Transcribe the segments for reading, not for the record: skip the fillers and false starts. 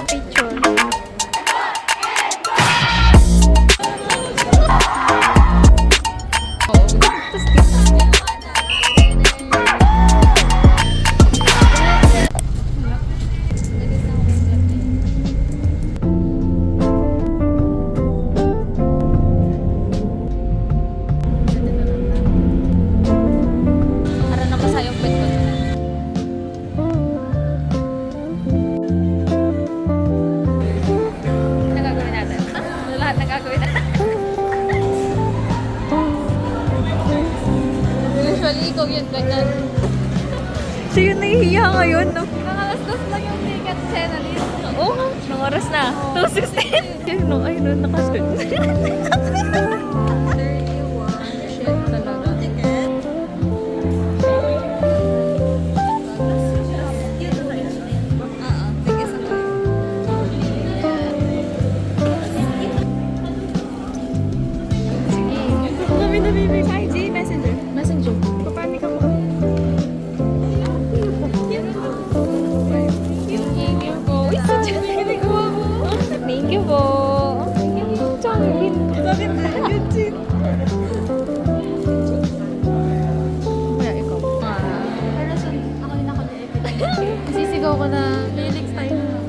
Picture. Para napasayang pwede ko. Nagagawin natin. Lahat nagagawin natin. Usually, ikaw yun, ganyan. Siya yung nahihiya ngayon, no? Nakalastas lang yung ticket, Senalis. Oo nga. Nung oras na. 2:16. Yun, no? Ay, no, nakasun. 31. Shit talaga. Ticket? Ticket sa Kami na bibig. Hi, G. Messenger. Messenger. Papanik ako. Thank you po. Uy, so Thank you po. Bakit na yun, Jin? Kaya ikaw. Pero son, ako yung naka-epic. Sisigaw ko na. Lyrics tayo na.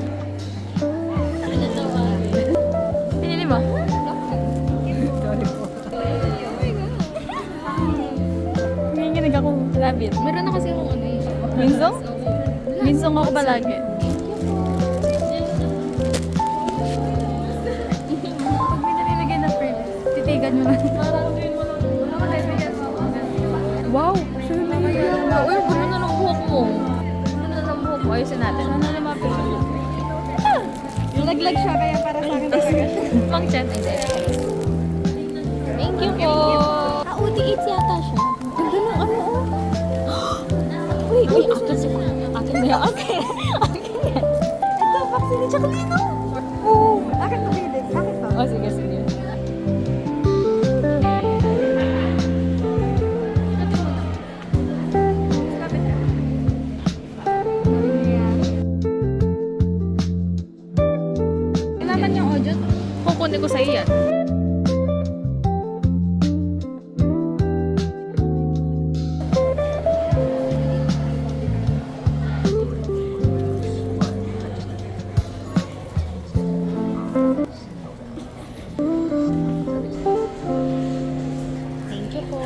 Pinili mo? Nanginginig ako. Love it. Meron na kasi akong ano eh. Minsong? Minsong ako palagi. Pag may nalilagay na friend, titigan nyo na. Wala ka tayo bigyan mo. Wow! Siya yung nahihiya. Uy, gulo na ng buhok mo. Gulo na ng buhok mo. Ayusin natin. Sana lumapit siya. Naglag siya kaya para sa akin talaga. Pang chat. Thank you po. UT8 yata siya. Ganda ng ano, oh. Uy, akin si akin ba yan? Akin. Ito, vaccine ni Jacqueline. Oo. Akin to, Billy. Akin to. Oh, sige, sige. Kailangan yung audio. Kukunin ko sa'yo yan. Thank you po.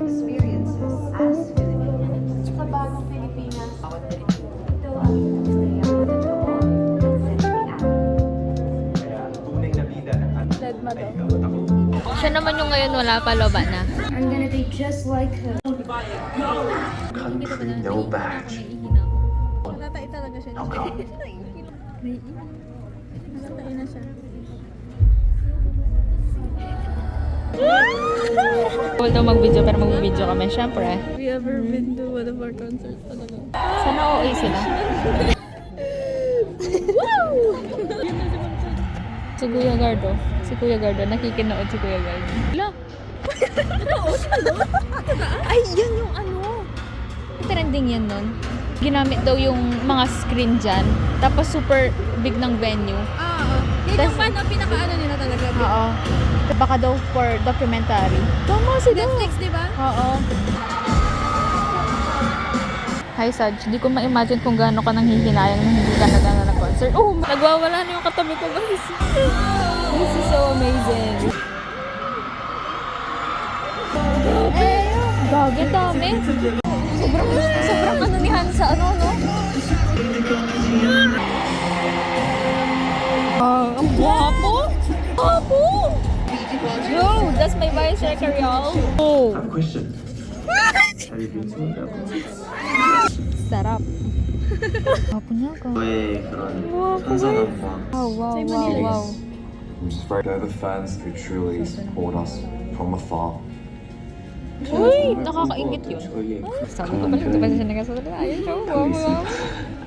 Experiences as Filipinos. Sa bagong Pilipinas, bawat Pilipino ang istorya ng totoo sa likas. Kaya tunay na bida ng ating ay ikaw at ako. Siya naman yung ngayon wala pa loba na. I'm gonna be just like her. Country, no badge. Natai talaga siya. How come? Natai na siya. Bawal daw mag-video pero mag-video kami, syempre. Have you ever been to one of our concerts? Sana OA sila. Si Kuya Gardo. Si Kuya Gardo. Nakikinood si Kuya Gardo. Wala. Ay, yan yung ano. Trending yan nun. Ginamit daw yung mga screen dyan. Tapos super big ng venue. Yan Tas- yung pinaka-ano nila talaga. Oo. Baka daw for documentary. Tama si Netflix, di ba? Oo. Hi, Saj. Hindi ko ma-imagine kung gaano ka nang hihinayang na hindi ka nagana ng concert. Oh, nagwawala na yung katabi ko, guys. This is so amazing. Gagi, dami. Sobrang ano ni Hansa, ano, no? Ang guwapo! Guwapo! Yo, that's my bicycle, y'all. Oh, I have a question. Have you been to that concert? sarap. Guwapo niya ka. 너의 그런 선선함과 Wow, wow, wow, wow. I'm just very they're the fans who truly support us from afar. Uy, nakakaingit yun. Sabi ko pala, ito pa siya nagsasalita. Ayun siya, wow.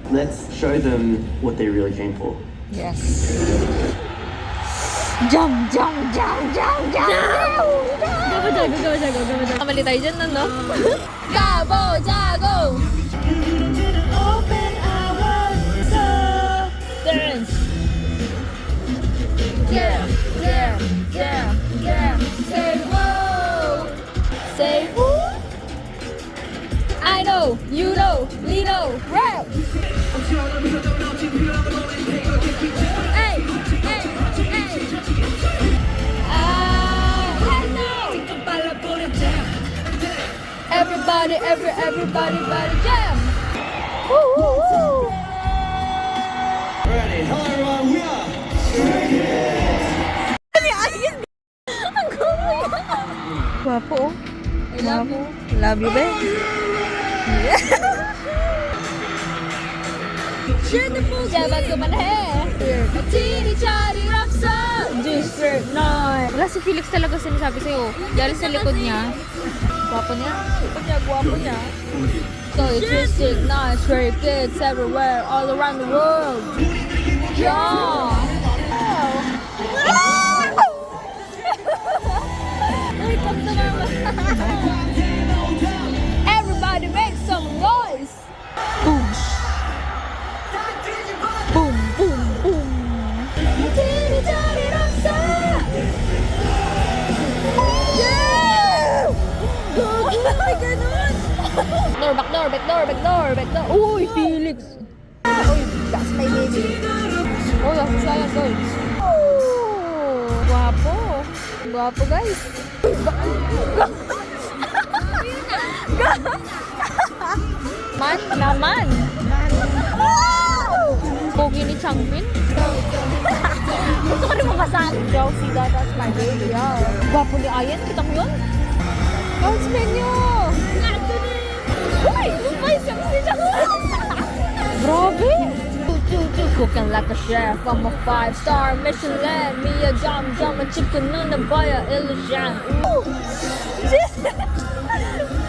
Let's show them what they really came for. Yes. Jump! Gabo. Kamali tayo dyan, no? Gabo, jago! Open our dance! Yeah. Say whoa! Say who? I know, you know, we know, rap! Hey! I know! Everybody, body jam! Woo! Ready? Hello everyone, we are Guwapo, oh. Love you, babe. Jabat ko man Wala si Felix talaga sinasabi sa'yo. Dahil sa likod niya. Guwapo niya. So twisted, nice, stray kids everywhere, all around the world. Yeah! Everybody make some noise! Boom! Boom! Yeah! Backdoor! Uy, Felix! Uy, that's my baby. Oh, that's sayang, guys. Oh, guwapo, guys. Man naman. Pogi ni Changbin. Gusto ko rin mabasahan. Chelsea, that's my baby. Yeah. Guwapo ni Ayan. Kita mo yun? God's menu. Uy! Lupay siya. Grabe. Cooking like a chef. I'm a 5-star Michelin. Me a jam, a chicken on the fire. Illusion.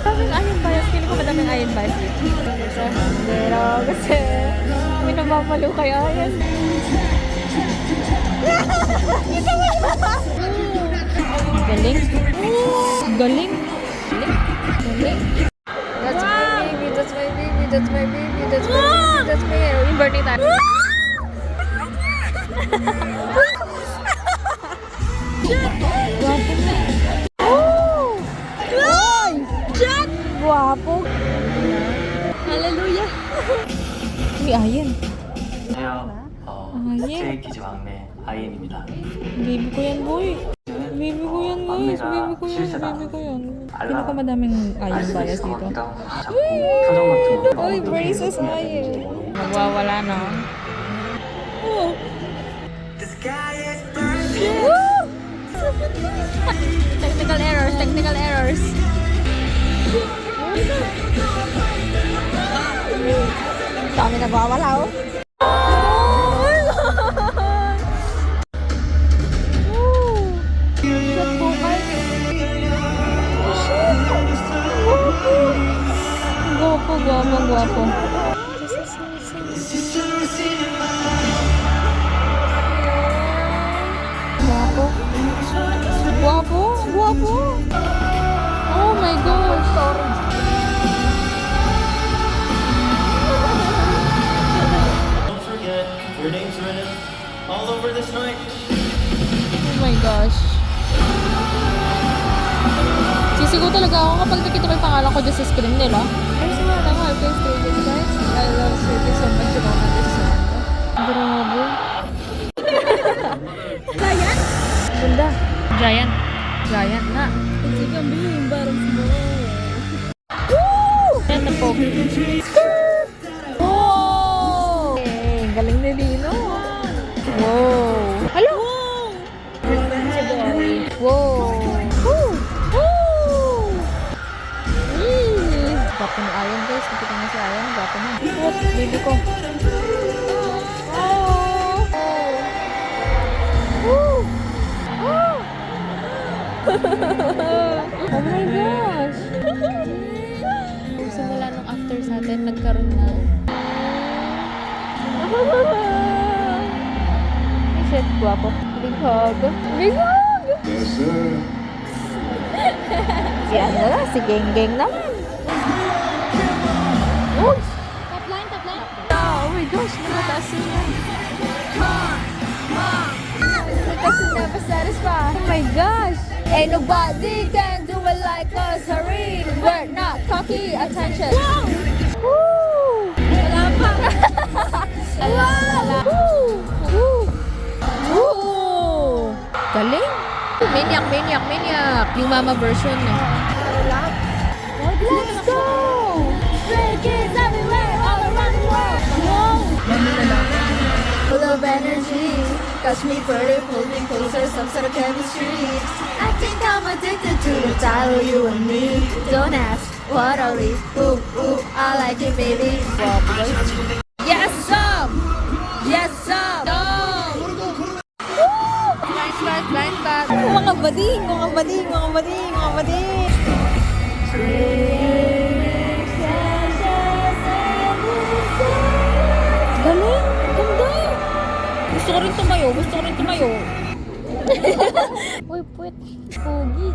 Daming iron bias. Feeling ko madaming iron bias dito. Pero kasi may nababalo kay Ayan. Galing. Galing. That's my baby. Yung birthday tayo. Guwapo. Hallelujah. Uy, Ayan. 안녕하세요. 스테이키즈 막내 아이엔입니다. Baby ko yan, boy. Baby ko yan, guys. Baby ko yan. Pinakamadaming Ayan bias dito. 자꾸 표정 같은 거. Uy, braces Ayan. Nagwawala na. Oh. Woo! Technical errors. Dami nagwawala, oh. Guwapo. Guwapo. Oh my gosh. Sorry. Don't forget, your name's written all over this night. Oh my gosh. Sisigaw talaga ako kapag nakita ko yung pangalan ko dyan sa screen nila. Guys, wala na nga. Guys, guys. I love Swiftie so much. You don't understand. Grabe. Giant? Ganda. Giant na. It's a being barang small. Woo! Ito po. Oh! Galing ni Dino. Wow. Hello? Wow. Gwapo ni Ayan, guys. Nakita niyo si Ayan. Gwapo na. What? Baby ko. Oh! Oh! Oh! Oh my gosh! after sa atin, nagkaroon na. Ay, shit, guwapo. Big hug. Big hug! Yes, sir. Si ano lang, si Geng Geng naman. Uy! Top line, top line. Oh my gosh, nakataas niya. Because you never satisfied. Oh my gosh. Ain't nobody can do it like us. Hurry. We're not cocky. Attention. Wow. Woo. Wala pa. Wow. Woo. Woo. Woo. Galing. Maniac, maniac, maniac. Yung mama version. No? Let's go. Stray kids everywhere, all around the world. Wow. Full of energy. Catch me further, pull me closer, some sort of chemistry. I think I'm addicted to the title, you and me. Don't ask, what are we? Ooh, ooh, I like it, baby. Yes, some! Yes, some! No! Blind spot, blind spot. Mga bading, mga bading, mga bading, mga bading. Galing! Ganda! Gusto ko rin tumayo. Gusto ko rin tumayo. Uy, puwet. Pogi.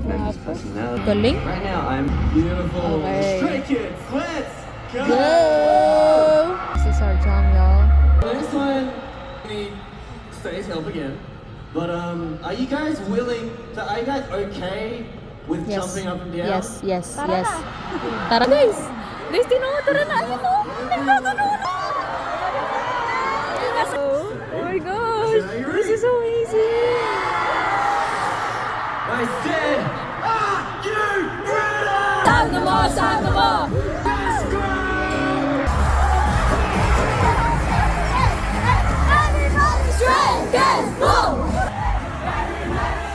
Memphis personality. Galing. Right now, I'm beautiful. Okay. Stray Kids, let's go! Go! This is our jam, y'all. This one, need Stray's help again. But are you guys willing to, are you guys okay with Yes. jumping up and down? Yes, yes, yes. Tara, guys. Guys, tara na. Ayun o. Nagkakaroon na. Oh my gosh. This is so easy. I said, are you ready? Saan na mo? Saan na mo? Stray Kids, boom!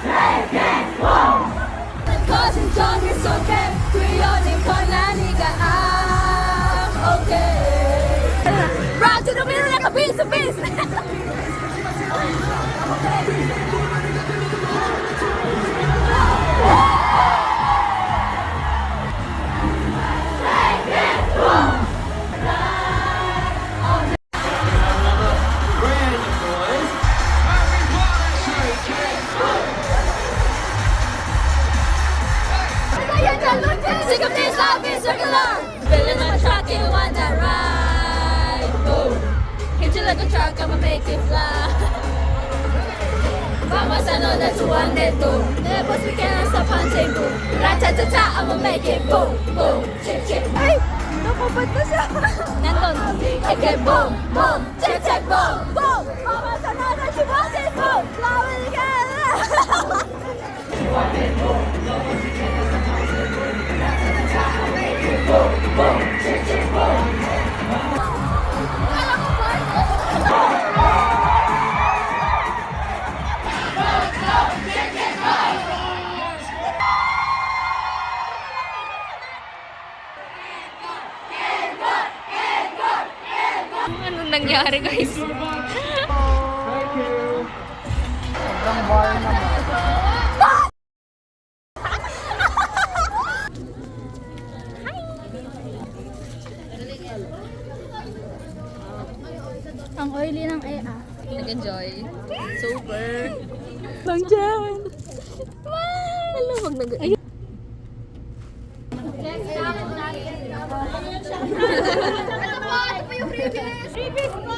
Stray Kids, boom! Cousin John, you're so dead. Kuyonin ko na niga, I'm okay. Rock to the middle like a piece of beast. Brandon, boys. Sick of this life is circular. Feeling like a truck, you want that ride. Boom. Hit you like a truck, I'ma make it fly. Vamos, I know that you want it too. Never we can't stop on table. Ra-ta-ta-ta, I'ma make it boom, boom, chip, chip. Ay! Nakabad na siya. Nandun. Okay, boom, boom, chip, chip, boom, boom. Vamos, I know that you want it too. Flower again. Anong nangyari, guys? Thank you. Ang oily ng EA. Nag-enjoy. Super. Lang dyan. Alam, wag nag... Ito po yung freebies! Freebies po!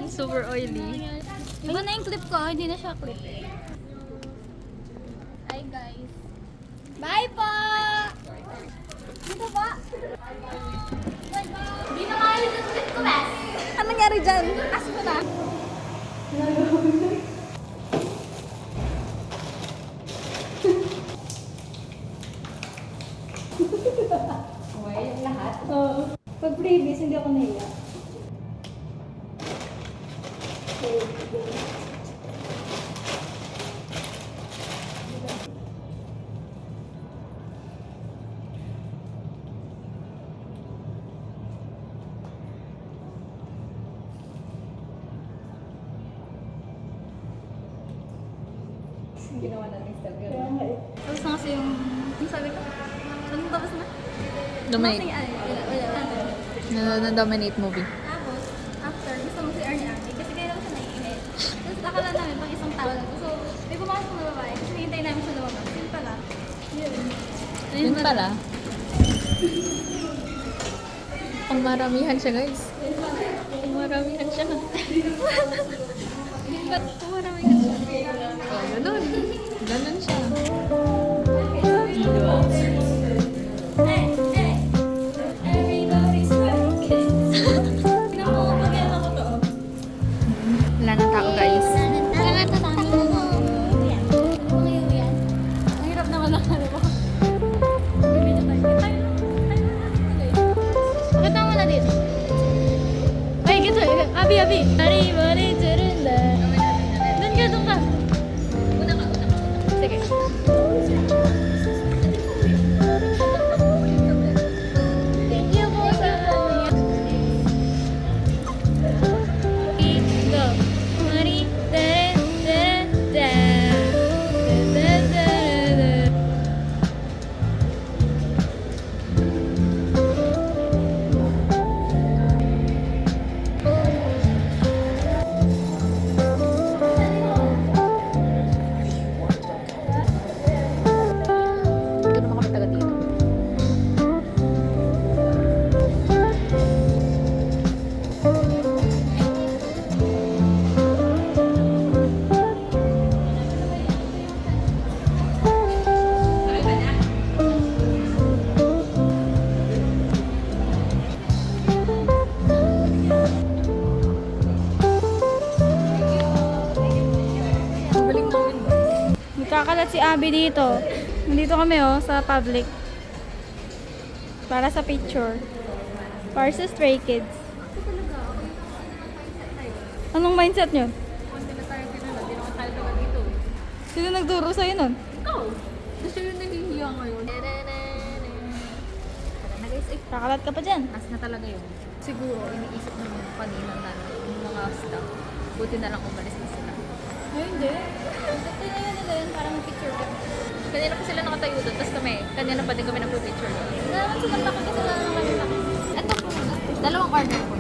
Super oily. Iba na yung clip ko, hindi na siya clip. Hi guys. Bye po! Dito po. Hindi na kayo yung clip ko, bes. Ano nangyari dyan? As ko na. Okay, yung lahat? Oo. Pag previous, hindi ako nahiya. Ginawa natin step yun. Tapos na kasi yung sabi ko, anong tapos na? Dominate. Wala. Na-dominate movie. Tapos, after, gusto mo si Ernie Arnie kasi kaya naman siya naiinit. Tapos akala namin pang isang tao lang. So, may pumasok na babae kasi hintay namin siya lumabas. Yun pala. Yun pala. Ang maramihan siya, guys. Ang maramihan siya. Maramihan siya. Oh, ganun. Ganun siya. Everybody's working. Pinapapagyan ako to. Wala ng tao, guys. Ang hirap naman lang ano ba? Pakita mo na dito. Ay, gito. Abi. Bari, turunda. Doon ka. Una ka. Sige. Thank you po sa go. Mari, da. Hindi naman kami taga dito. Ang galing namin. Magkakalat si Abby dito. Nandito kami sa public. Para sa picture. Para sa Stray Kids. Anong mindset nyo? Sino nagturo sa'yo nun? Ikaw! Gusto yun nahihiya ngayon. Kakalat ka pa dyan. As na talaga yun. Siguro, iniisip naman kanina na yung mga staff. Buti na lang umalis na sila. Ay, hindi. Tinayan nila yun para mag-picture ka. Kanina pa sila nakatayo doon, tapos kami, kanina pa din kami nagpo-picture doon. Naman sa malaki kasi wala naman kami laki. Ito po, dalawang order po.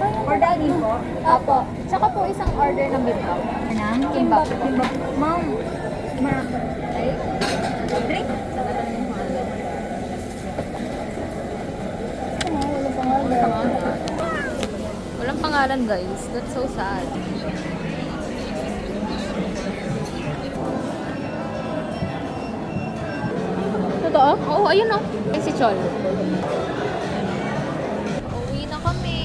Or daging po? Opo. Tsaka po isang order ng bimbao. Anong? Kimbap. Ma'am. Ay, drink. Walang pangalan, guys. That's so sad. Totoo? Oo, ayun o. Ay, si Chol. Uwi na kami.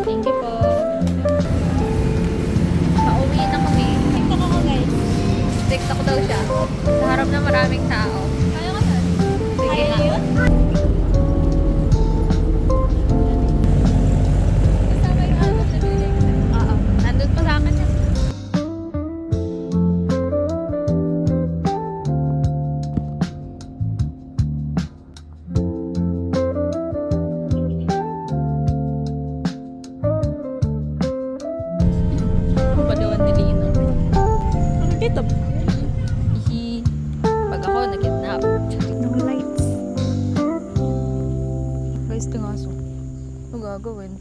Thank you po. Pauwi na kami. TikTok ako guys. TikTok daw siya. Sa harap ng maraming tao. Kaya ka na? Sige Kaya nga. yun? Kasama yung album na bilig. Oo. Nandun pa sa akin yan. Ang padawan ni Lino. Ang dito. Hihi. Pag ako, nag-kidnap. No lights. Guys, tingaso. Ano gagawin?